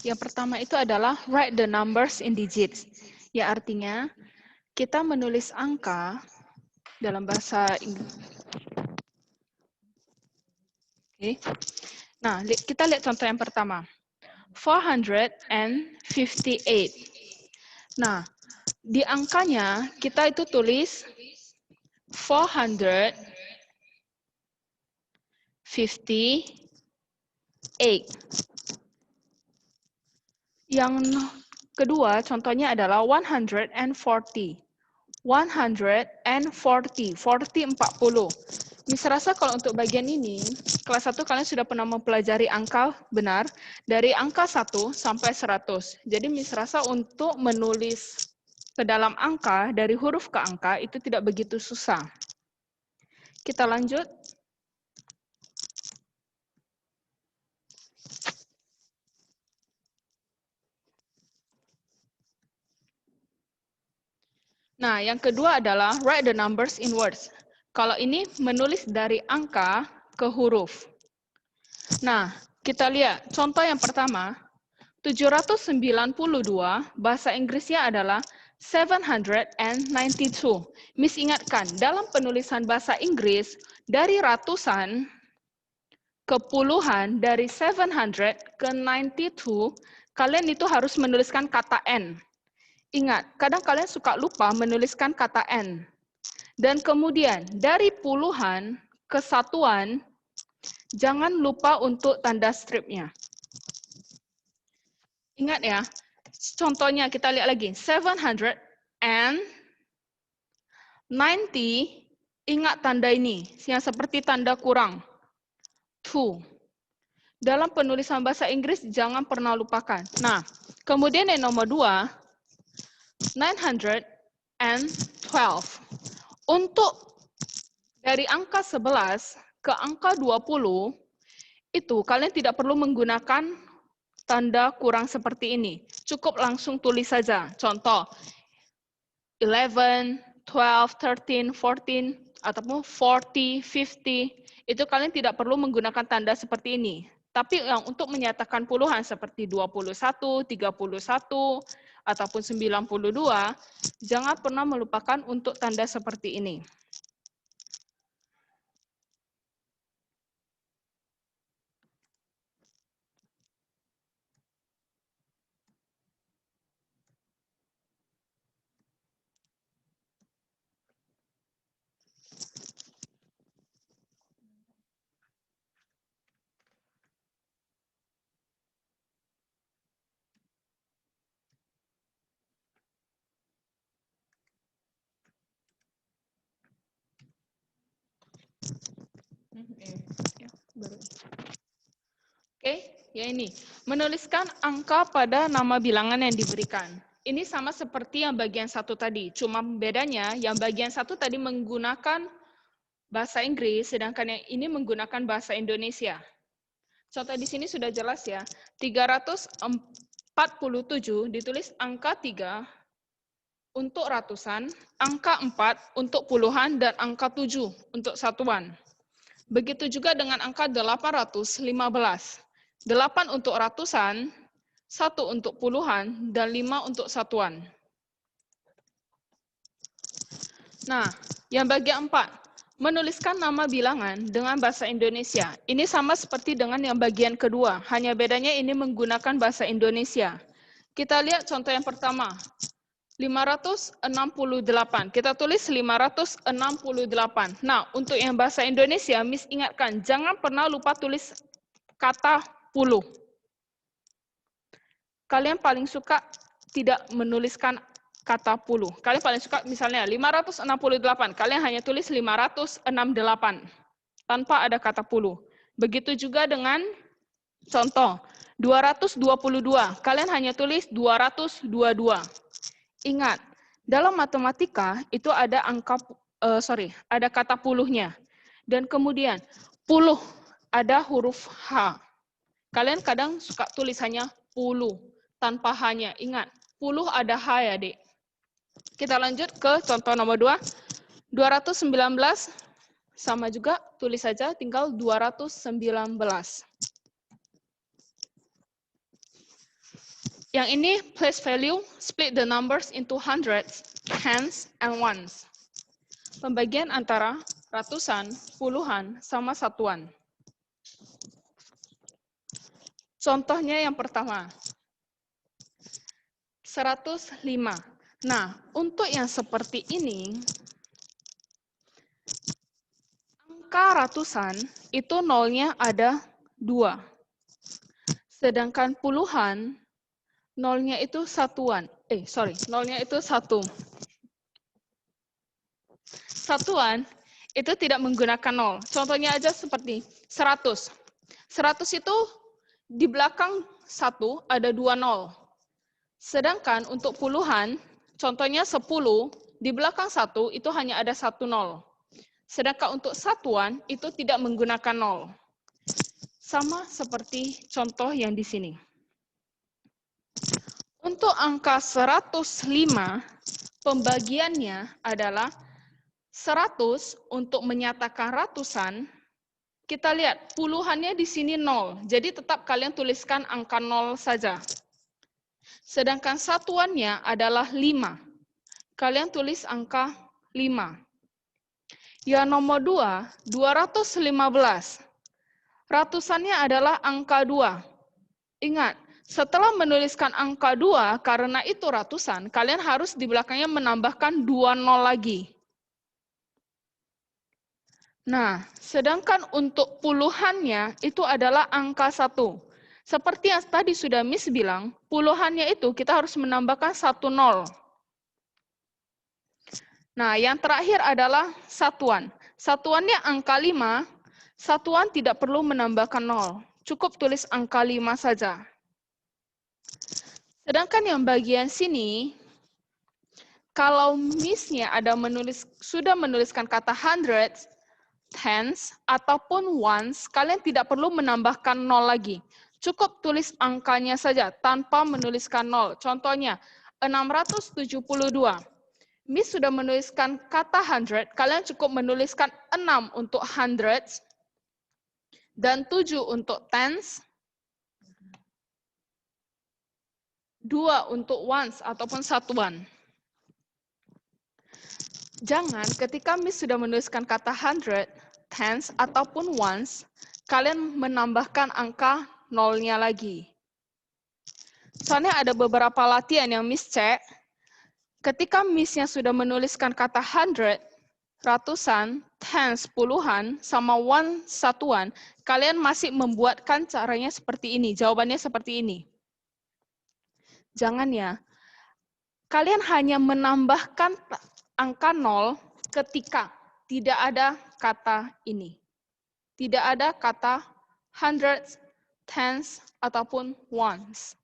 Yang pertama itu adalah write the numbers in digits. Ya artinya kita menulis angka dalam bahasa Inggris. Oke. Nah, kita lihat contoh yang pertama. 458. Nah, di angkanya kita itu tulis 458. Yang kedua contohnya adalah 140. 140, 40. Miss rasa kalau untuk bagian ini, kelas 1 kalian sudah pernah mempelajari angka benar, dari angka 1 sampai 100. Jadi Miss rasa untuk menulis ke dalam angka, dari huruf ke angka, itu tidak begitu susah. Kita lanjut. Nah, yang kedua adalah write the numbers in words. Kalau ini menulis dari angka ke huruf. Nah, kita lihat contoh yang pertama, 792, bahasa Inggrisnya adalah 792. Miss ingatkan, dalam penulisan bahasa Inggris, dari ratusan ke puluhan, dari 700 ke 92, kalian itu harus menuliskan kata N. Ingat, kadang kalian suka lupa menuliskan kata N. Dan kemudian, dari puluhan ke satuan, jangan lupa untuk tanda stripnya. Ingat ya, contohnya kita lihat lagi. 790, ingat tanda ini, yang seperti tanda kurang. 2. Dalam penulisan bahasa Inggris, jangan pernah lupakan. Nah, kemudian yang nomor 2, 912. Untuk dari angka 11 ke angka 20, itu kalian tidak perlu menggunakan tanda kurang seperti ini. Cukup langsung tulis saja. Contoh, 11, 12, 13, 14, ataupun 40, 50. Itu kalian tidak perlu menggunakan tanda seperti ini. Tapi yang untuk menyatakan puluhan seperti 21, 31, ataupun 92, jangan pernah melupakan untuk tanda seperti ini. Oke, ya ini. Menuliskan angka pada nama bilangan yang diberikan. Ini sama seperti yang bagian satu tadi. Cuma bedanya yang bagian satu tadi menggunakan bahasa Inggris, sedangkan yang ini menggunakan bahasa Indonesia. Contoh di sini sudah jelas ya. 347 ditulis angka 3 untuk ratusan, angka 4 untuk puluhan, dan angka 7 untuk satuan. Begitu juga dengan angka 815. 8 untuk ratusan, 1 untuk puluhan, dan 5 untuk satuan. Nah, yang bagian 4, menuliskan nama bilangan dengan bahasa Indonesia. Ini sama seperti dengan yang bagian kedua, hanya bedanya ini menggunakan bahasa Indonesia. Kita lihat contoh yang pertama, 568. Kita tulis 568. Nah, untuk yang bahasa Indonesia, Miss ingatkan, jangan pernah lupa tulis kata puluh. Kalian paling suka tidak menuliskan kata puluh. Kalian paling suka misalnya 568. Kalian hanya tulis 568 tanpa ada kata puluh. Begitu juga dengan contoh 222. Kalian hanya tulis 222. Ingat, dalam matematika itu ada ada kata puluhnya. Dan kemudian puluh ada huruf H. Kalian kadang suka tulis hanya puluh tanpa hanya. Ingat, puluh ada H ya, Dek. Kita lanjut ke contoh nomor 2. 219 sama juga, tulis saja tinggal 219. Yang ini place value, split the numbers into hundreds, tens, and ones. Pembagian antara ratusan, puluhan, sama satuan. Contohnya yang pertama, 105. Nah, untuk yang seperti ini, angka ratusan itu nolnya ada 2. Sedangkan puluhan, nolnya itu satuan. Nolnya itu 1. Satuan itu tidak menggunakan nol. Contohnya aja seperti 100. 100 itu di belakang 1 ada 2 nol. Sedangkan untuk puluhan, contohnya 10, di belakang 1 itu hanya ada 1 nol. Sedangkan untuk satuan itu tidak menggunakan nol. Sama seperti contoh yang di sini. Untuk angka 105, pembagiannya adalah 100 untuk menyatakan ratusan. Kita lihat puluhannya di sini 0. Jadi tetap kalian tuliskan angka 0 saja. Sedangkan satuannya adalah 5. Kalian tulis angka 5. Yang nomor 2, 215. Ratusannya adalah angka 2. Ingat, setelah menuliskan angka 2, karena itu ratusan, kalian harus di belakangnya menambahkan 2 nol lagi. Nah, sedangkan untuk puluhannya itu adalah angka 1. Seperti yang tadi sudah Miss bilang, puluhannya itu kita harus menambahkan 1 nol. Nah, yang terakhir adalah satuan. Satuannya angka 5, satuan tidak perlu menambahkan 0. Cukup tulis angka 5 saja. Sedangkan yang bagian sini, kalau Miss-nya sudah menuliskan kata hundreds, tens, ataupun ones, kalian tidak perlu menambahkan 0 lagi. Cukup tulis angkanya saja tanpa menuliskan 0. Contohnya, 672. Miss sudah menuliskan kata hundred, kalian cukup menuliskan 6 untuk hundreds, dan 7 untuk tens, 2 untuk ones ataupun satuan. Jangan ketika Miss sudah menuliskan kata hundred, tens, ataupun ones, kalian menambahkan angka nolnya lagi. Soalnya ada beberapa latihan yang Miss cek, ketika Miss-nya sudah menuliskan kata hundred, ratusan, tens, puluhan, sama one, satuan, kalian masih membuatkan caranya seperti ini, jawabannya seperti ini. Jangan ya, kalian hanya menambahkan angka 0 ketika tidak ada kata ini. Tidak ada kata hundreds, tens, ataupun ones.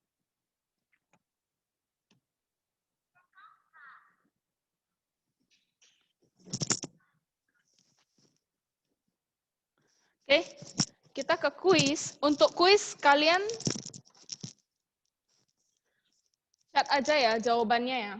Oke, kita ke kuis. Untuk kuis, kalian chat aja ya jawabannya ya.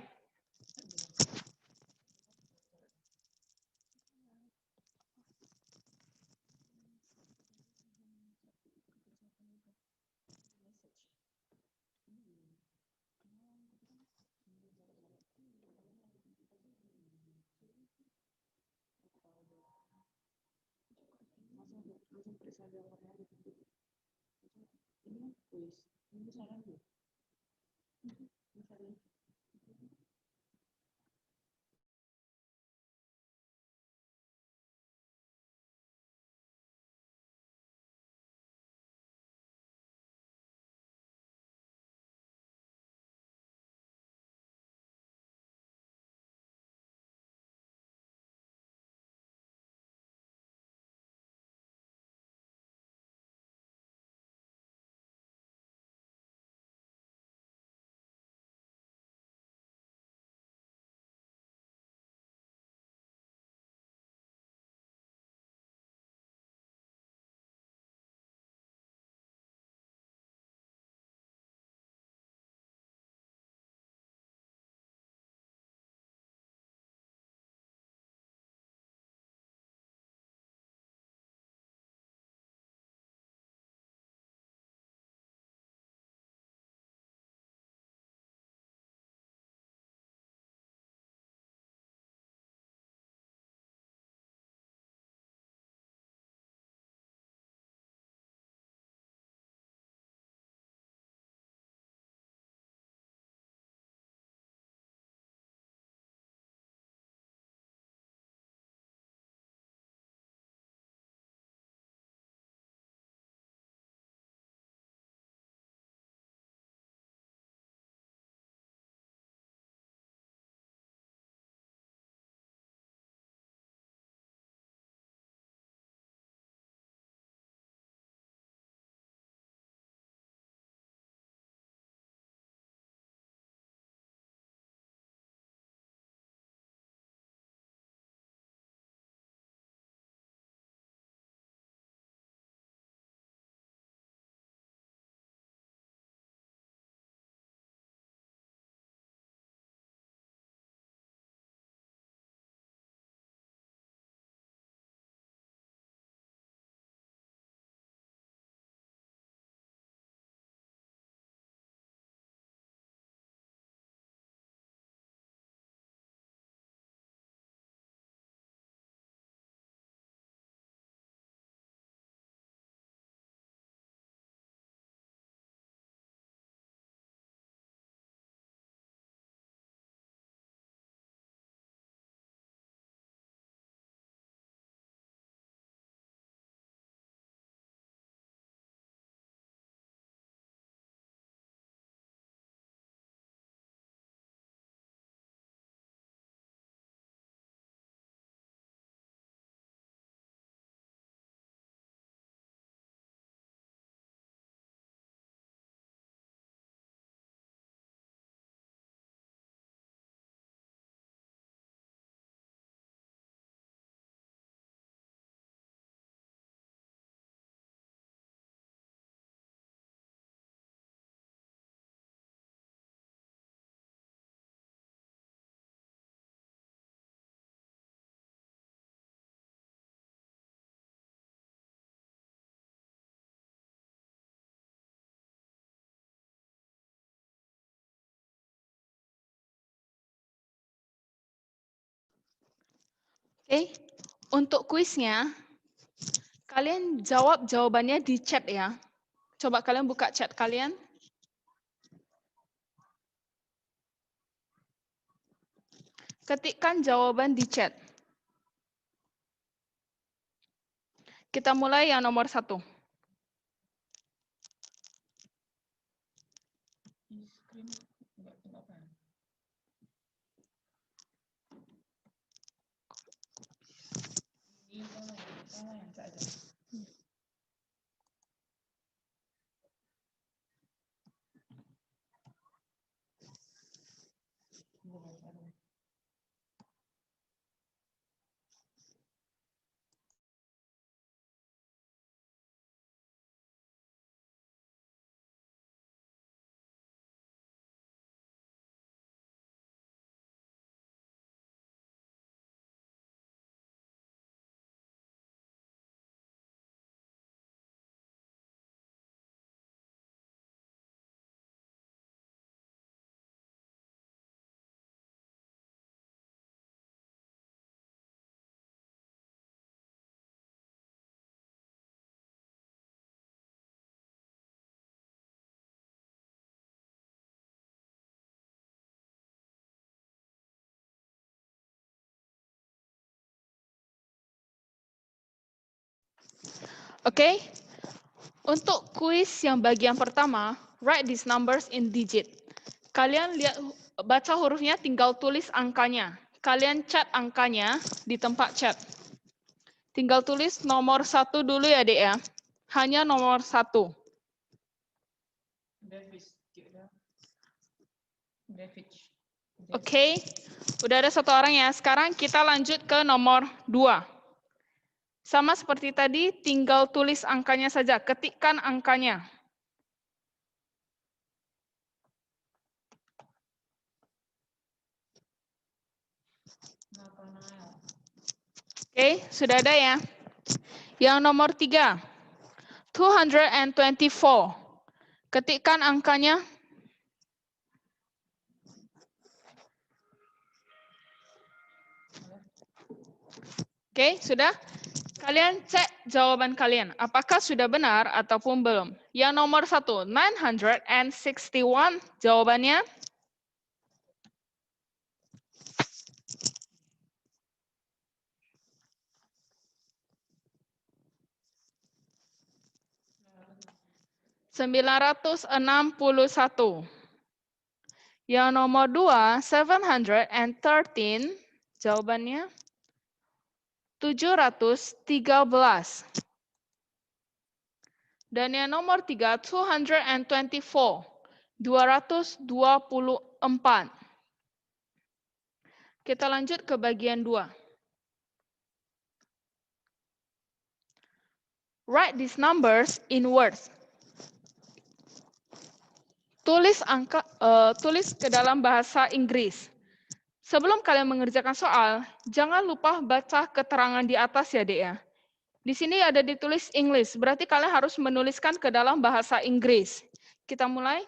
Oke, untuk kuisnya, kalian jawab jawabannya di chat ya. Coba kalian buka chat kalian. Ketikkan jawaban di chat. Kita mulai yang nomor 1. Oke, untuk kuis yang bagian pertama, write these numbers in digit. Kalian lihat, baca hurufnya, tinggal tulis angkanya. Kalian cat angkanya di tempat chat. Tinggal tulis nomor 1 dulu ya, Dek ya. Hanya nomor 1. Oke, udah ada 1 orang ya. Sekarang kita lanjut ke nomor 2. Sama seperti tadi, tinggal tulis angkanya saja. Ketikkan angkanya. Oke, sudah ada ya. Yang nomor 3, 224. Ketikkan angkanya. Oke, sudah? Kalian cek jawaban kalian. Apakah sudah benar ataupun belum? Yang nomor 1, 961. Jawabannya? (961). Yang nomor 2, 713. Jawabannya? 713. Dan yang nomor 3, 224. 224. Kita lanjut ke bagian 2. Write these numbers in words. Tulis ke dalam bahasa Inggris. Sebelum kalian mengerjakan soal, jangan lupa baca keterangan di atas ya, Dek ya. Di sini ada ditulis English, berarti kalian harus menuliskan ke dalam bahasa Inggris. Kita mulai.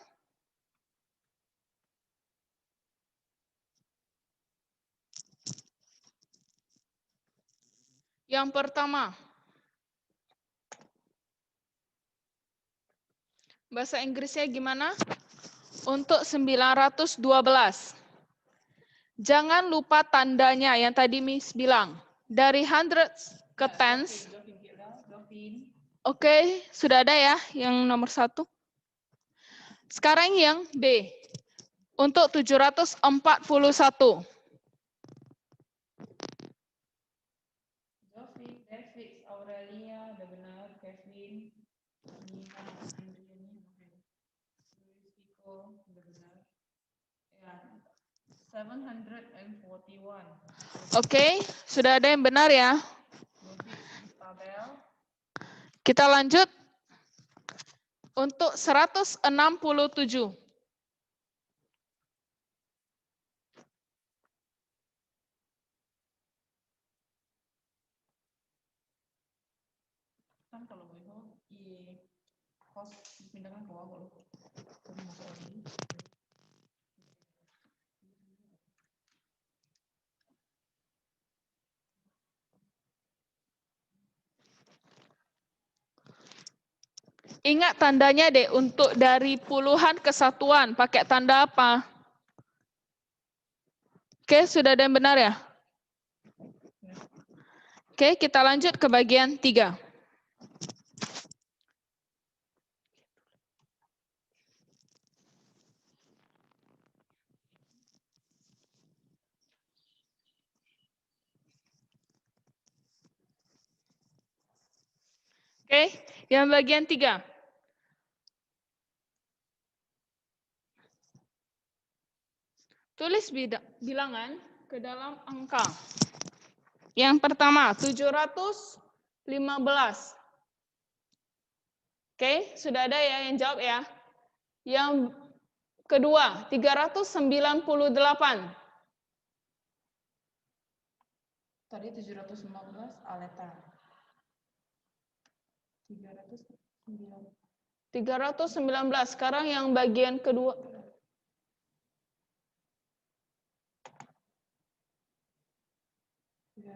Yang pertama, bahasa Inggrisnya gimana? Untuk 912. Jangan lupa tandanya yang tadi Miss bilang. Dari hundreds ke tens. Oke, sudah ada ya yang nomor 1. Sekarang yang B. Untuk 741. David, Aurelia, udah benar, Kevin, Nina, Andriani, Luis Pico, udah benar. Ya, 741. Oke, sudah ada yang benar ya. Tabel. Kita lanjut. Untuk 167. Kan kalau itu kos dipindahkan ke bawah loh. Tapi masuk lagi. Ingat tandanya deh, untuk dari puluhan ke satuan, pakai tanda apa? Oke, sudah ada yang benar ya? Oke, kita lanjut ke bagian 3. Oke, yang bagian 3. Tulis bilangan ke dalam angka. Yang pertama, 715. Oke, sudah ada ya yang jawab ya? Yang kedua, 398. Tadi 715 Aleta. 309. 319. Sekarang yang bagian kedua.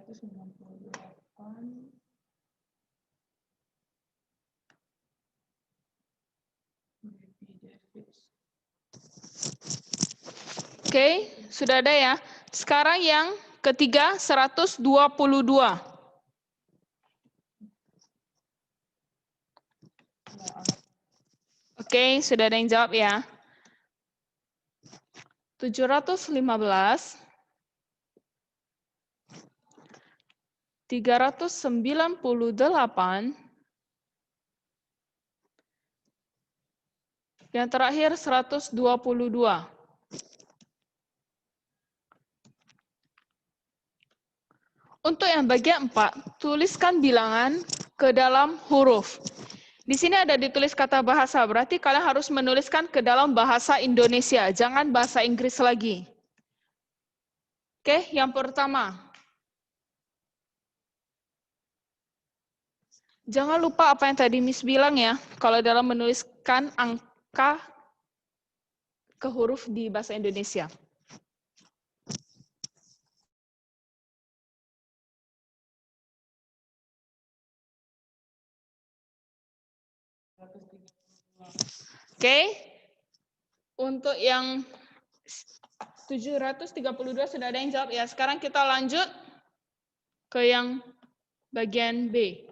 398. Oke, sudah ada ya. Sekarang yang ketiga, 122. Oke, sudah ada yang jawab ya. 715, 398, yang terakhir 122. Untuk yang bagian 4, tuliskan bilangan ke dalam huruf. Di sini ada ditulis kata bahasa, berarti kalian harus menuliskan ke dalam bahasa Indonesia, jangan bahasa Inggris lagi. Oke, yang pertama. Jangan lupa apa yang tadi Miss bilang ya, kalau dalam menuliskan angka ke huruf di bahasa Indonesia. Oke, untuk yang 732 sudah ada yang jawab ya. Sekarang kita lanjut ke yang bagian B.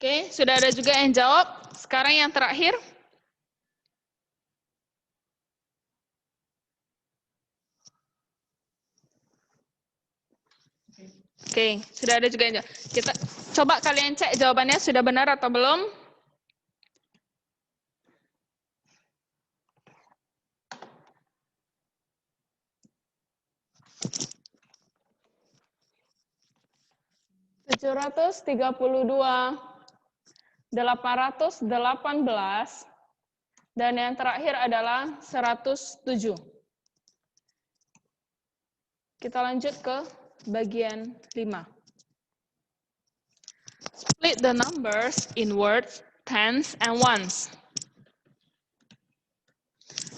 Oke, sudah ada juga yang jawab. Sekarang yang terakhir. Oke, sudah ada juga yang jawab. Kita coba kalian cek jawabannya sudah benar atau belum. Tujuh 732, 818, dan yang terakhir adalah 107. Kita lanjut ke bagian 5. Split the numbers in words, tens, and ones.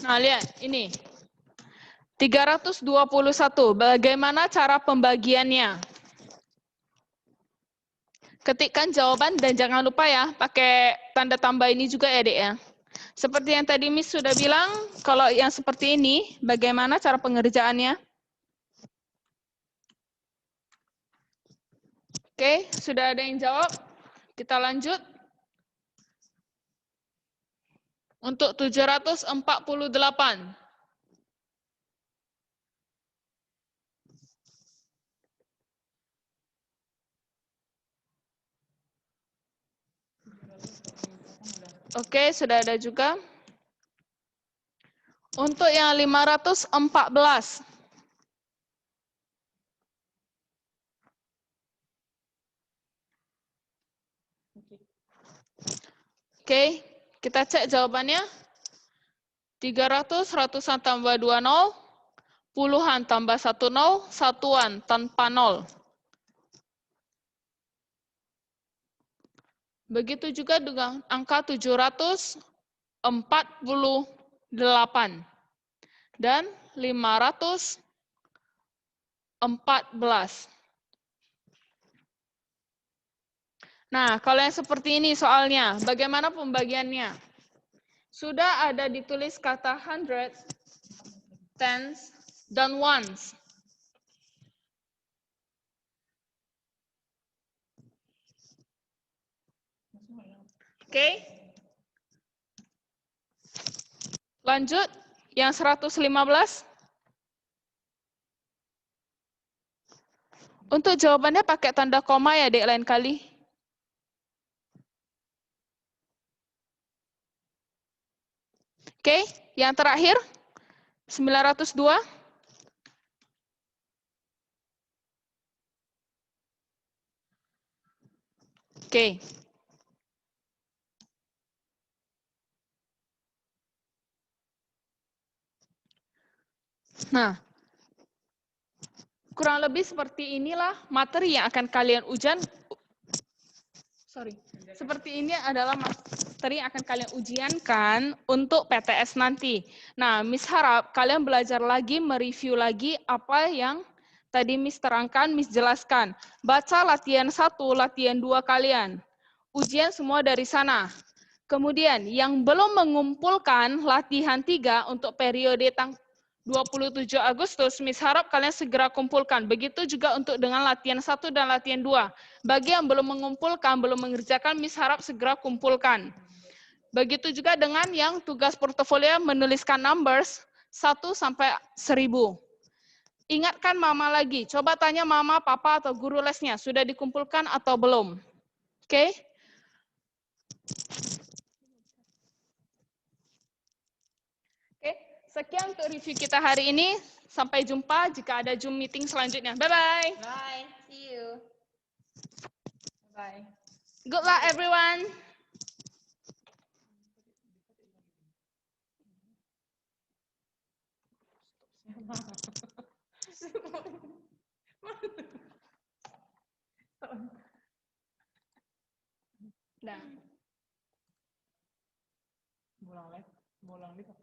Nah, lihat ini. 321. Bagaimana cara pembagiannya? Ketikkan jawaban dan jangan lupa ya, pakai tanda tambah ini juga ya, Dek ya. Seperti yang tadi Miss sudah bilang, kalau yang seperti ini, bagaimana cara pengerjaannya? Oke, sudah ada yang jawab. Kita lanjut. Untuk 748. Oke, sudah ada juga. Untuk yang 514. Oke, kita cek jawabannya. 300, ratusan tambah 20, puluhan tambah 10, satuan tanpa 0. Begitu juga dengan angka 748 dan 514. Nah, kalau yang seperti ini soalnya, bagaimana pembagiannya? Sudah ada ditulis kata hundreds, tens, dan ones. Oke. Lanjut, yang 115. Untuk jawabannya pakai tanda koma ya, Dek, lain kali. Oke, yang terakhir, 902. Oke. Nah, kurang lebih seperti inilah materi yang akan kalian seperti ini adalah materi yang akan kalian ujiankan untuk PTS nanti. Nah, Miss harap kalian belajar lagi, mereview lagi apa yang tadi Miss terangkan, Miss jelaskan. Baca latihan 1, latihan 2 kalian. Ujian semua dari sana. Kemudian, yang belum mengumpulkan latihan 3 untuk periode 27 Agustus, Miss harap kalian segera kumpulkan. Begitu juga untuk dengan latihan 1 dan latihan 2. Bagi yang belum mengumpulkan, belum mengerjakan, Miss harap segera kumpulkan. Begitu juga dengan yang tugas portofolio menuliskan numbers 1 sampai 1000. Ingatkan mama lagi, coba tanya mama, papa, atau guru lesnya, sudah dikumpulkan atau belum? Oke? Oke, sekian untuk review kita hari ini. Sampai jumpa jika ada Zoom meeting selanjutnya. Bye-bye. Bye. See you. Bye. Good luck, everyone. Nah, Bolang lihat.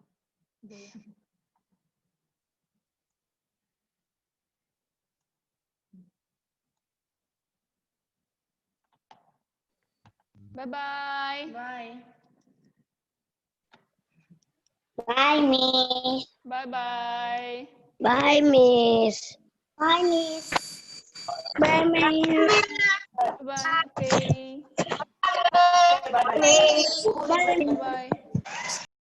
bye-bye. Bye. Bye, Miss. Bye-bye. Bye, Miss. Bye, Miss. Bye, Miss. Bye. Okay. Miss. Bye. Bye-bye.